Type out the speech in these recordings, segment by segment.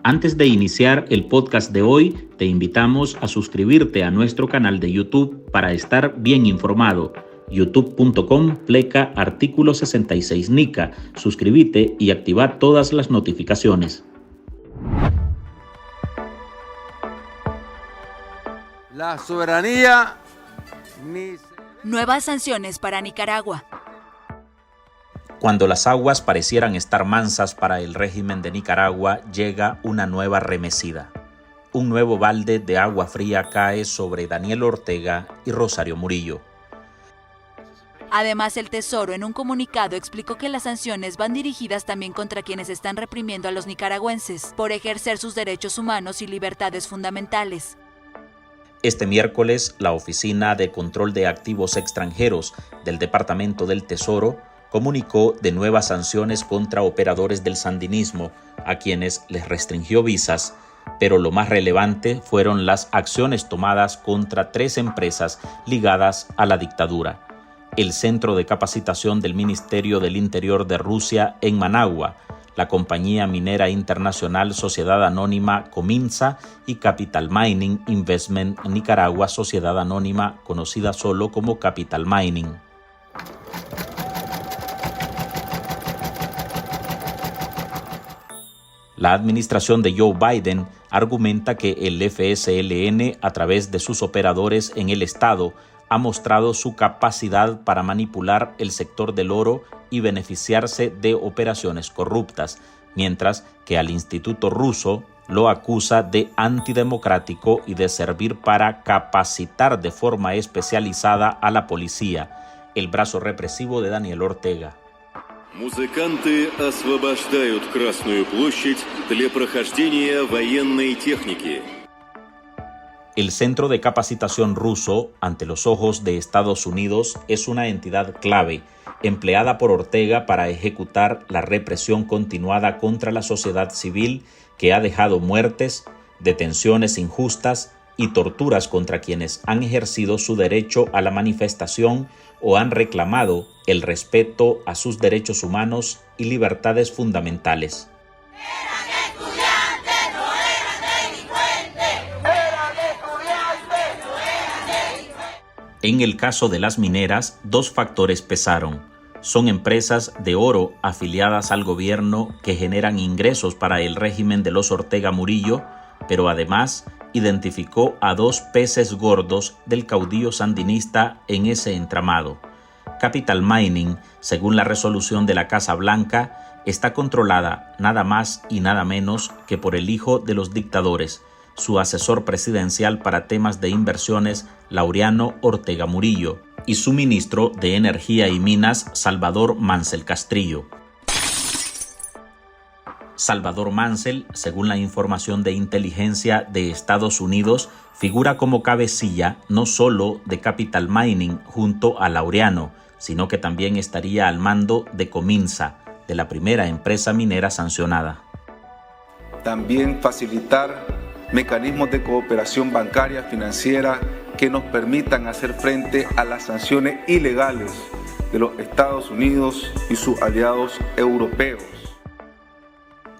Antes de iniciar el podcast de hoy, te invitamos a suscribirte a nuestro canal de YouTube para estar bien informado. youtube.com/artículo 66 NICA. Suscríbete y activa todas las notificaciones. La soberanía Nuevas sanciones para Nicaragua. Cuando las aguas parecieran estar mansas para el régimen de Nicaragua, llega una nueva remesida. Un nuevo balde de agua fría cae sobre Daniel Ortega y Rosario Murillo. Además, el Tesoro en un comunicado explicó que las sanciones van dirigidas también contra quienes están reprimiendo a los nicaragüenses por ejercer sus derechos humanos y libertades fundamentales. Este miércoles, la Oficina de Control de Activos Extranjeros del Departamento del Tesoro comunicó de nuevas sanciones contra operadores del sandinismo, a quienes les restringió visas, pero lo más relevante fueron las acciones tomadas contra 3 empresas ligadas a la dictadura. El Centro de Capacitación del Ministerio del Interior de Rusia en Managua, la compañía minera internacional Sociedad Anónima Cominsa y Capital Mining Investment Nicaragua Sociedad Anónima, conocida solo como Capital Mining. La administración de Joe Biden argumenta que el FSLN, a través de sus operadores en el estado, ha mostrado su capacidad para manipular el sector del oro y beneficiarse de operaciones corruptas, mientras que al Instituto Ruso lo acusa de antidemocrático y de servir para capacitar de forma especializada a la policía, el brazo represivo de Daniel Ortega. Музыканты освобождают Красную площадь для прохождения военной техники. El Centro de Capacitación Ruso, ante los ojos de Estados Unidos, es una entidad clave, empleada por Ortega para ejecutar la represión continuada contra la sociedad civil que ha dejado muertes, detenciones injustas y torturas contra quienes han ejercido su derecho a la manifestación o han reclamado el respeto a sus derechos humanos y libertades fundamentales. En el caso de las mineras, 2 factores pesaron. Son empresas de oro afiliadas al gobierno que generan ingresos para el régimen de los Ortega Murillo, pero además identificó a 2 peces gordos del caudillo sandinista en ese entramado. Capital Mining, según la resolución de la Casa Blanca, está controlada nada más y nada menos que por el hijo de los dictadores, su asesor presidencial para temas de inversiones, Laureano Ortega Murillo, y su ministro de Energía y Minas, Salvador Mansell Castrillo. Salvador Mansell, según la información de inteligencia de Estados Unidos, figura como cabecilla no solo de Capital Mining junto a Laureano, sino que también estaría al mando de Cominsa, de la primera empresa minera sancionada. También facilitar mecanismos de cooperación bancaria financiera que nos permitan hacer frente a las sanciones ilegales de los Estados Unidos y sus aliados europeos.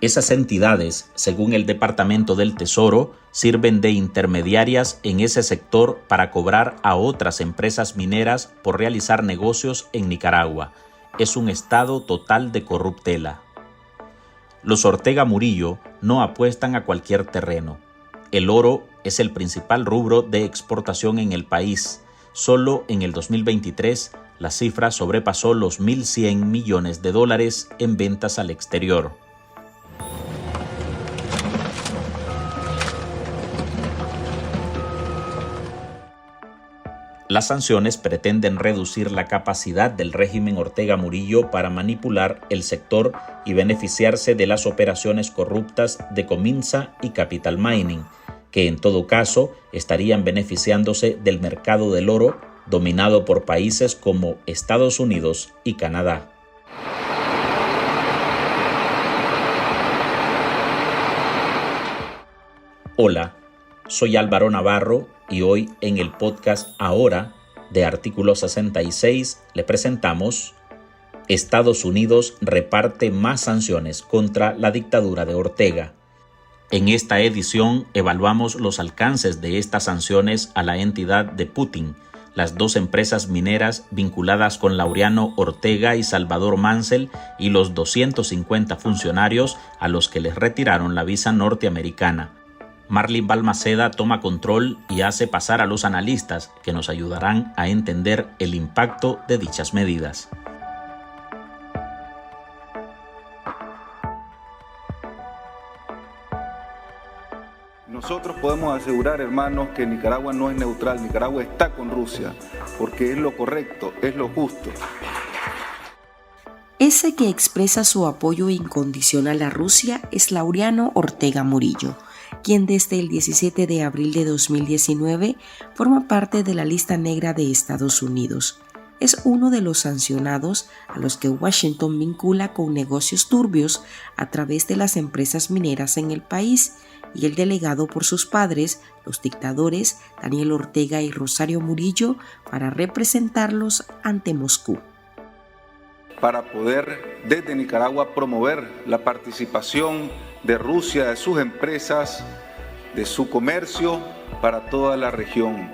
Esas entidades, según el Departamento del Tesoro, sirven de intermediarias en ese sector para cobrar a otras empresas mineras por realizar negocios en Nicaragua. Es un estado total de corruptela. Los Ortega Murillo no apuestan a cualquier terreno. El oro es el principal rubro de exportación en el país. Solo en el 2023, la cifra sobrepasó los $1.100 millones en ventas al exterior. Las sanciones pretenden reducir la capacidad del régimen Ortega Murillo para manipular el sector y beneficiarse de las operaciones corruptas de Cominsa y Capital Mining, que en todo caso estarían beneficiándose del mercado del oro dominado por países como Estados Unidos y Canadá. Hola, soy Álvaro Navarro y hoy en el podcast Ahora de Artículo 66 le presentamos: Estados Unidos reparte más sanciones contra la dictadura de Ortega. En esta edición evaluamos los alcances de estas sanciones a la entidad de Putin, las dos empresas mineras vinculadas con Laureano Ortega y Salvador Mansell y los 250 funcionarios a los que les retiraron la visa norteamericana. Marlene Balmaceda toma control y hace pasar a los analistas que nos ayudarán a entender el impacto de dichas medidas. Nosotros podemos asegurar, hermanos, que Nicaragua no es neutral. Nicaragua está con Rusia, porque es lo correcto, es lo justo. Ese que expresa su apoyo incondicional a Rusia es Laureano Ortega Murillo, quien desde el 17 de abril de 2019 forma parte de la lista negra de Estados Unidos. Es uno de los sancionados a los que Washington vincula con negocios turbios a través de las empresas mineras en el país, y el delegado por sus padres, los dictadores Daniel Ortega y Rosario Murillo, para representarlos ante Moscú. Para poder desde Nicaragua promover la participación de Rusia, de sus empresas, de su comercio para toda la región.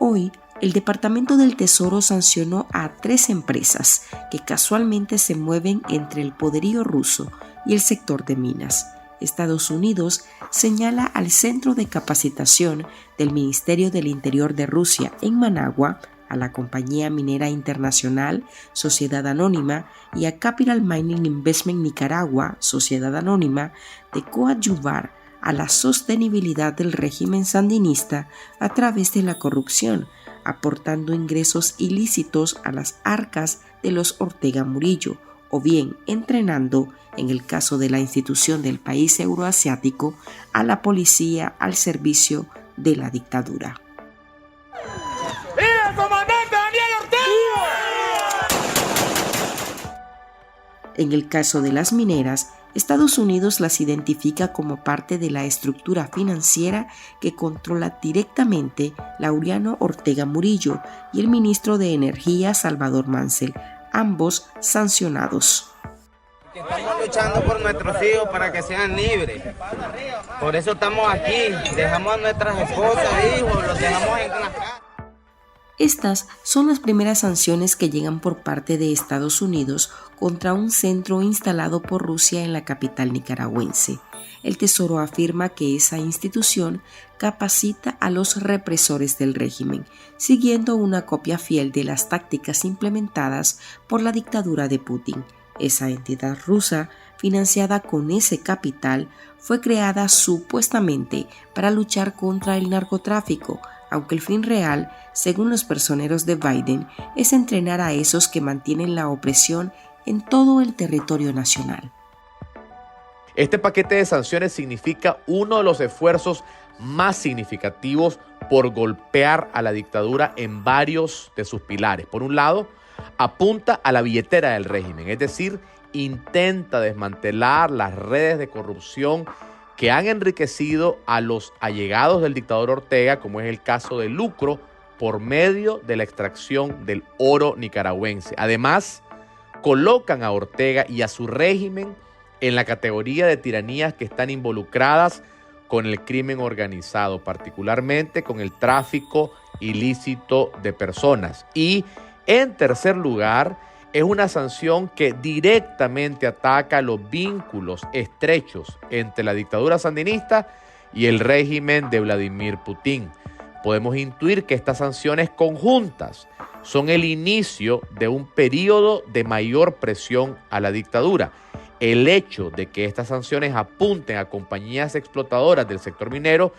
Hoy, el Departamento del Tesoro sancionó a 3 empresas que casualmente se mueven entre el poderío ruso y el sector de minas. Estados Unidos señala al Centro de Capacitación del Ministerio del Interior de Rusia en Managua, a la Compañía Minera Internacional, Sociedad Anónima, y a Capital Mining Investment Nicaragua, Sociedad Anónima, de coadyuvar a la sostenibilidad del régimen sandinista a través de la corrupción, aportando ingresos ilícitos a las arcas de los Ortega Murillo, o bien entrenando, en el caso de la institución del país euroasiático, a la policía al servicio de la dictadura. ¡Viva el comandante Daniel Ortega! En el caso de las mineras, Estados Unidos las identifica como parte de la estructura financiera que controla directamente Laureano Ortega Murillo y el ministro de Energía Salvador Mansell, ambos sancionados. Estamos luchando por nuestros hijos para que sean libres. Por eso estamos aquí. Dejamos a nuestras esposas, hijos, los dejamos en la casa. Estas son las primeras sanciones que llegan por parte de Estados Unidos contra un centro instalado por Rusia en la capital nicaragüense. El Tesoro afirma que esa institución capacita a los represores del régimen, siguiendo una copia fiel de las tácticas implementadas por la dictadura de Putin. Esa entidad rusa, financiada con ese capital, fue creada supuestamente para luchar contra el narcotráfico, aunque el fin real, según los personeros de Biden, es entrenar a esos que mantienen la opresión en todo el territorio nacional. Este paquete de sanciones significa uno de los esfuerzos más significativos por golpear a la dictadura en varios de sus pilares. Por un lado, apunta a la billetera del régimen, es decir, intenta desmantelar las redes de corrupción que han enriquecido a los allegados del dictador Ortega, como es el caso de lucro por medio de la extracción del oro nicaragüense. Además, colocan a Ortega y a su régimen en la categoría de tiranías que están involucradas con el crimen organizado, particularmente con el tráfico ilícito de personas. Y en tercer lugar, es una sanción que directamente ataca los vínculos estrechos entre la dictadura sandinista y el régimen de Vladimir Putin. Podemos intuir que estas sanciones conjuntas son el inicio de un periodo de mayor presión a la dictadura. El hecho de que estas sanciones apunten a compañías explotadoras del sector minero,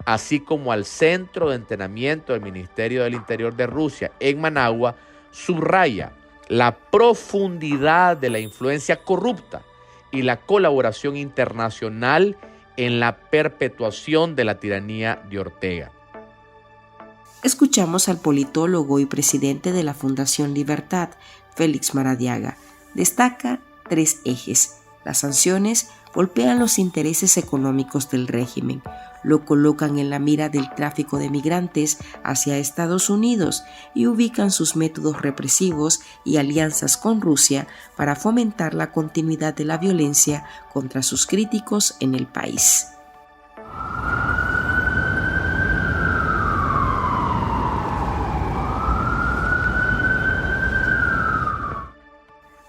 así como al centro de entrenamiento del Ministerio del Interior de Rusia en Managua, subraya la profundidad de la influencia corrupta y la colaboración internacional en la perpetuación de la tiranía de Ortega. Escuchamos al politólogo y presidente de la Fundación Libertad, Félix Maradiaga. Destaca 3 ejes: las sanciones, golpean los intereses económicos del régimen, lo colocan en la mira del tráfico de migrantes hacia Estados Unidos y ubican sus métodos represivos y alianzas con Rusia para fomentar la continuidad de la violencia contra sus críticos en el país.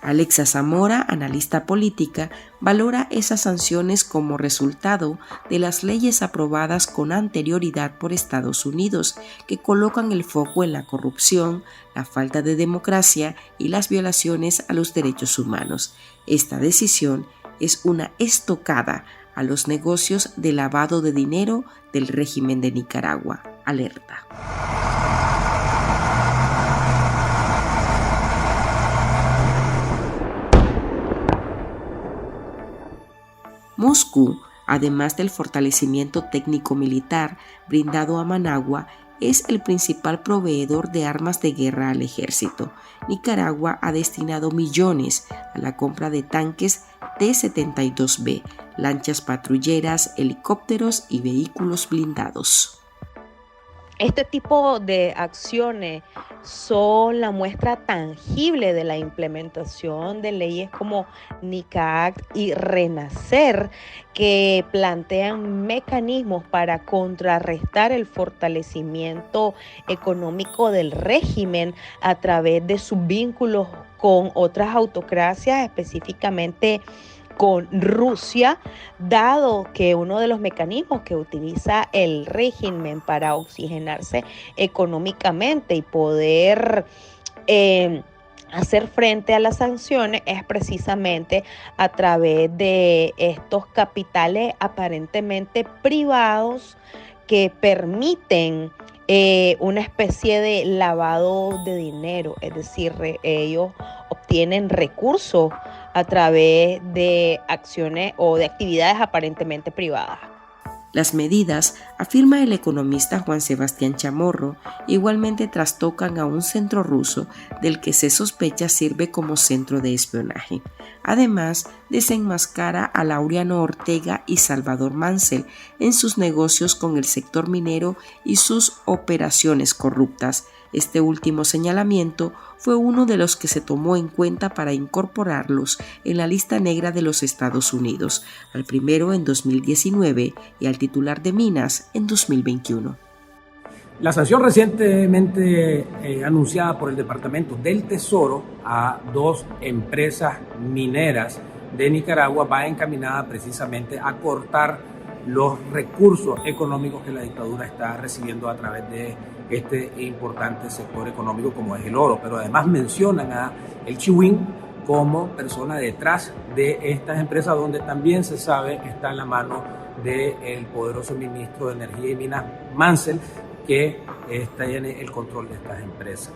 Alexa Zamora, analista política, valora esas sanciones como resultado de las leyes aprobadas con anterioridad por Estados Unidos, que colocan el foco en la corrupción, la falta de democracia y las violaciones a los derechos humanos. Esta decisión es una estocada a los negocios de lavado de dinero del régimen de Nicaragua. Alerta. Moscú, además del fortalecimiento técnico-militar brindado a Managua, es el principal proveedor de armas de guerra al ejército. Nicaragua ha destinado millones a la compra de tanques T-72B, lanchas patrulleras, helicópteros y vehículos blindados. Este tipo de acciones son la muestra tangible de la implementación de leyes como NICAACT y Renacer, que plantean mecanismos para contrarrestar el fortalecimiento económico del régimen a través de sus vínculos con otras autocracias, específicamente con Rusia, dado que uno de los mecanismos que utiliza el régimen para oxigenarse económicamente y poder hacer frente a las sanciones es precisamente a través de estos capitales aparentemente privados que permiten una especie de lavado de dinero, es decir, ellos obtienen recursos a través de acciones o de actividades aparentemente privadas. Las medidas, afirma el economista Juan Sebastián Chamorro, igualmente trastocan a un centro ruso del que se sospecha sirve como centro de espionaje. Además, desenmascara a Laureano Ortega y Salvador Mansell en sus negocios con el sector minero y sus operaciones corruptas. Este último señalamiento fue uno de los que se tomó en cuenta para incorporarlos en la lista negra de los Estados Unidos, al primero en 2019 y al titular de Minas en 2021. La sanción recientemente anunciada por el Departamento del Tesoro a 2 empresas mineras de Nicaragua va encaminada precisamente a cortar los recursos económicos que la dictadura está recibiendo a través de este importante sector económico como es el oro, pero además mencionan a el Chihuín como persona detrás de estas empresas, donde también se sabe está en la mano del poderoso ministro de Energía y Minas, Mansell, que tiene el control de estas empresas.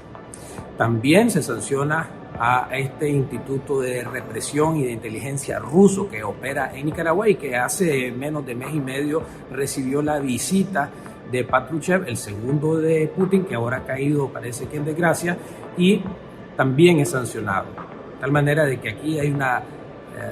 También se sanciona a este Instituto de Represión y de Inteligencia ruso que opera en Nicaragua y que hace menos de mes y medio recibió la visita de Patrushev, el segundo de Putin, que ahora ha caído, parece que en desgracia, y también es sancionado. De tal manera de que aquí hay una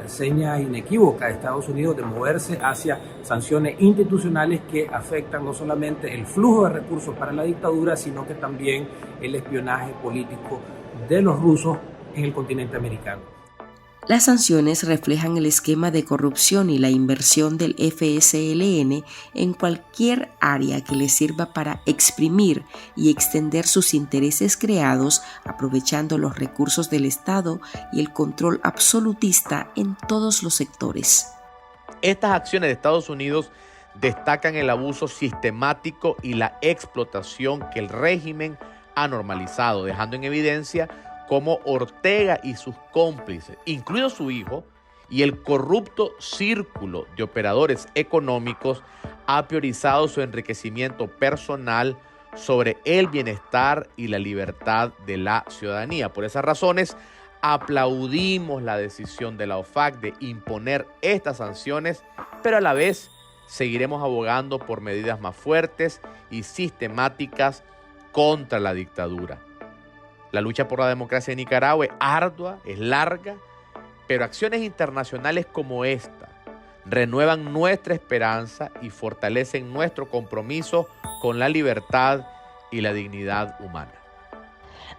seña inequívoca de Estados Unidos de moverse hacia sanciones institucionales que afectan no solamente el flujo de recursos para la dictadura, sino que también el espionaje político de los rusos en el continente americano. Las sanciones reflejan el esquema de corrupción y la inversión del FSLN en cualquier área que les sirva para exprimir y extender sus intereses creados, aprovechando los recursos del Estado y el control absolutista en todos los sectores. Estas acciones de Estados Unidos destacan el abuso sistemático y la explotación que el régimen ha normalizado, dejando en evidencia cómo Ortega y sus cómplices, incluido su hijo, y el corrupto círculo de operadores económicos ha priorizado su enriquecimiento personal sobre el bienestar y la libertad de la ciudadanía. Por esas razones, aplaudimos la decisión de la OFAC de imponer estas sanciones, pero a la vez seguiremos abogando por medidas más fuertes y sistemáticas contra la dictadura. La lucha por la democracia en Nicaragua es ardua, es larga, pero acciones internacionales como esta, renuevan nuestra esperanza y fortalecen nuestro compromiso con la libertad y la dignidad humana.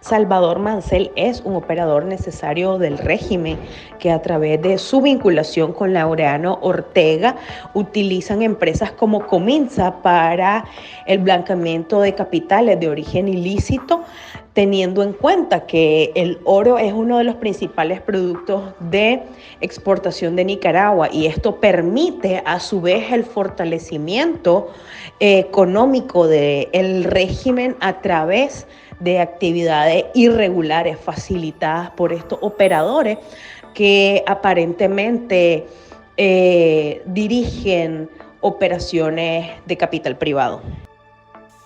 Salvador Mansell es un operador necesario del régimen que a través de su vinculación con Laureano Ortega utilizan empresas como Cominsa para el blanqueamiento de capitales de origen ilícito, teniendo en cuenta que el oro es uno de los principales productos de exportación de Nicaragua y esto permite a su vez el fortalecimiento económico del régimen a través de actividades irregulares facilitadas por estos operadores que aparentemente dirigen operaciones de capital privado.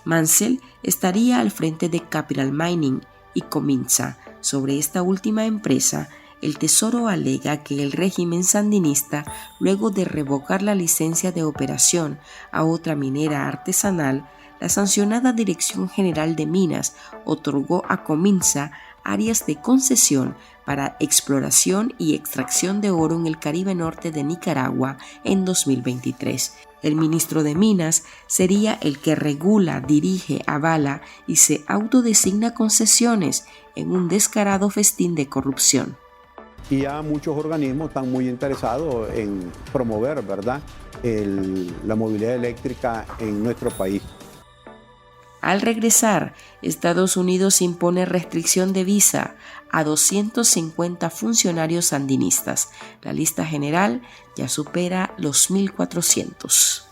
Mansell estaría al frente de Capital Mining y Cominsa. Sobre esta última empresa, el Tesoro alega que el régimen sandinista, luego de revocar la licencia de operación a otra minera artesanal, la sancionada Dirección General de Minas otorgó a Cominsa áreas de concesión para exploración y extracción de oro en el Caribe Norte de Nicaragua en 2023. El ministro de Minas sería el que regula, dirige, avala y se autodesigna concesiones en un descarado festín de corrupción. Y ya muchos organismos están muy interesados en promover, ¿verdad?, la movilidad eléctrica en nuestro país. Al regresar, Estados Unidos impone restricción de visa a 250 funcionarios sandinistas. La lista general ya supera los 1.400.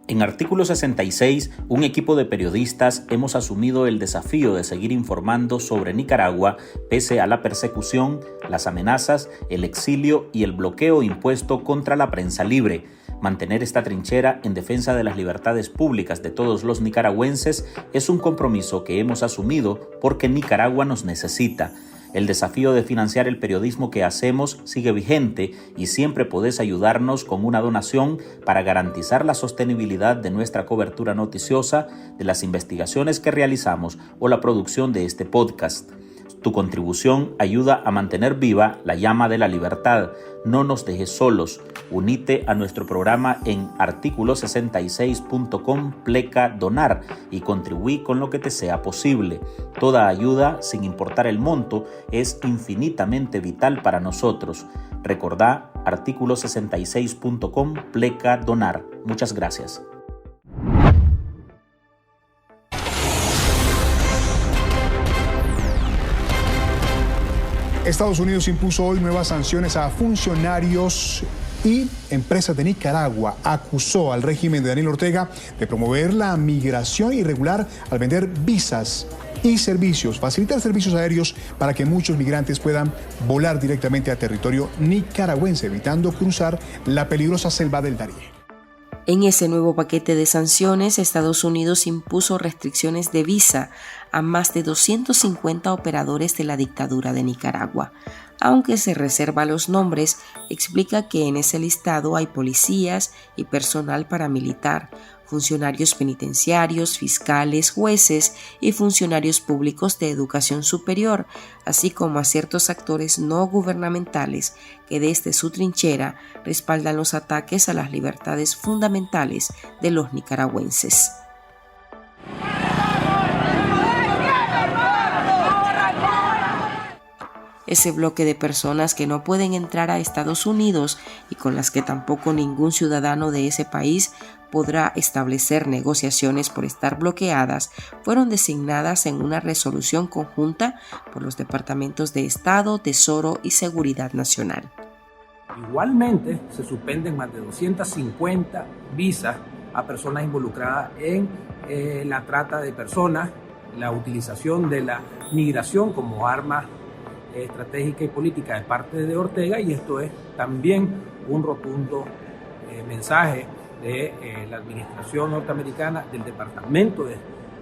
En Artículo 66, un equipo de periodistas hemos asumido el desafío de seguir informando sobre Nicaragua pese a la persecución, las amenazas, el exilio y el bloqueo impuesto contra la prensa libre. Mantener esta trinchera en defensa de las libertades públicas de todos los nicaragüenses es un compromiso que hemos asumido porque Nicaragua nos necesita. El desafío de financiar el periodismo que hacemos sigue vigente y siempre podés ayudarnos con una donación para garantizar la sostenibilidad de nuestra cobertura noticiosa, de las investigaciones que realizamos o la producción de este podcast. Tu contribución ayuda a mantener viva la llama de la libertad. No nos dejes solos. Unite a nuestro programa en articulo66.com/donar y contribuí con lo que te sea posible. Toda ayuda, sin importar el monto, es infinitamente vital para nosotros. Recordá articulo66.com/donar. Muchas gracias. Estados Unidos impuso hoy nuevas sanciones a funcionarios y empresas de Nicaragua. Acusó al régimen de Daniel Ortega de promover la migración irregular al vender visas y servicios, facilitar servicios aéreos para que muchos migrantes puedan volar directamente a territorio nicaragüense, evitando cruzar la peligrosa selva del Darién. En ese nuevo paquete de sanciones, Estados Unidos impuso restricciones de visa a más de 250 operadores de la dictadura de Nicaragua. Aunque se reserva los nombres, explica que en ese listado hay policías y personal paramilitar, funcionarios penitenciarios, fiscales, jueces y funcionarios públicos de educación superior, así como a ciertos actores no gubernamentales que desde su trinchera respaldan los ataques a las libertades fundamentales de los nicaragüenses. Ese bloque de personas que no pueden entrar a Estados Unidos y con las que tampoco ningún ciudadano de ese país podrá establecer negociaciones por estar bloqueadas, fueron designadas en una resolución conjunta por los departamentos de Estado, Tesoro y Seguridad Nacional. Igualmente, se suspenden más de 250 visas a personas involucradas en la trata de personas, la utilización de la migración como arma estratégica y política de parte de Ortega, y esto es también un rotundo mensaje de la administración norteamericana, del Departamento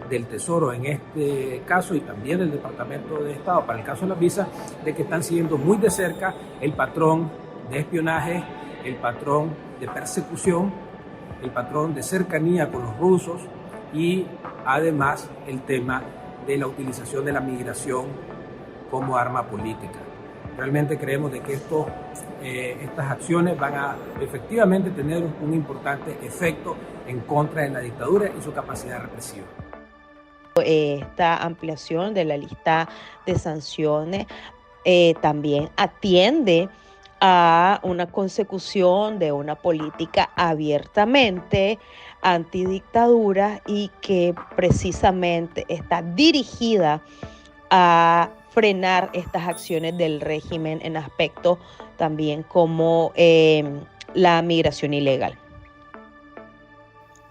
del Tesoro en este caso y también del Departamento de Estado para el caso de las visas, de que están siguiendo muy de cerca el patrón de espionaje, el patrón de persecución, el patrón de cercanía con los rusos y además el tema de la utilización de la migración como arma política. Realmente creemos de que estas acciones van a efectivamente tener un importante efecto en contra de la dictadura y su capacidad represiva. Esta ampliación de la lista de sanciones también atiende a una consecución de una política abiertamente antidictadura y que precisamente está dirigida a frenar estas acciones del régimen en aspectos también como la migración ilegal.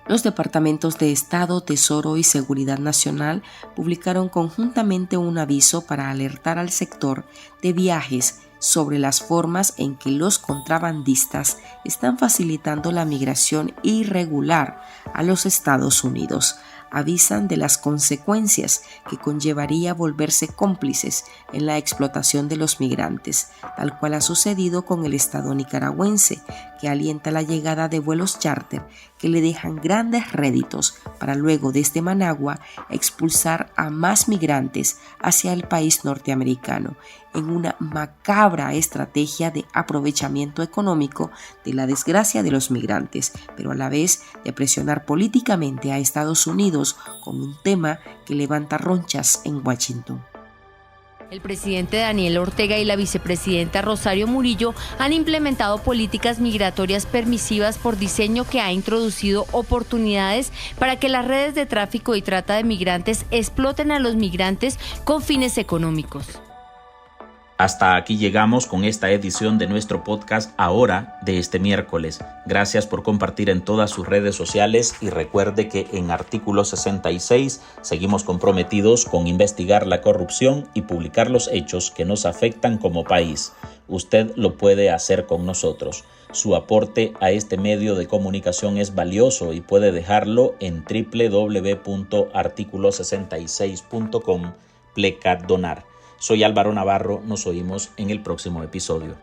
Los departamentos de Estado, Tesoro y Seguridad Nacional publicaron conjuntamente un aviso para alertar al sector de viajes sobre las formas en que los contrabandistas están facilitando la migración irregular a los Estados Unidos. Avisan de las consecuencias que conllevaría volverse cómplices en la explotación de los migrantes, tal cual ha sucedido con el Estado nicaragüense, que alienta la llegada de vuelos charter que le dejan grandes réditos para luego desde Managua expulsar a más migrantes hacia el país norteamericano, en una macabra estrategia de aprovechamiento económico de la desgracia de los migrantes, pero a la vez de presionar políticamente a Estados Unidos con un tema que levanta ronchas en Washington. El presidente Daniel Ortega y la vicepresidenta Rosario Murillo han implementado políticas migratorias permisivas por diseño que ha introducido oportunidades para que las redes de tráfico y trata de migrantes exploten a los migrantes con fines económicos. Hasta aquí llegamos con esta edición de nuestro podcast Ahora de este miércoles. Gracias por compartir en todas sus redes sociales y recuerde que en Artículo 66 seguimos comprometidos con investigar la corrupción y publicar los hechos que nos afectan como país. Usted lo puede hacer con nosotros. Su aporte a este medio de comunicación es valioso y puede dejarlo en www.articulo66.com/donar. Soy Álvaro Navarro, nos oímos en el próximo episodio.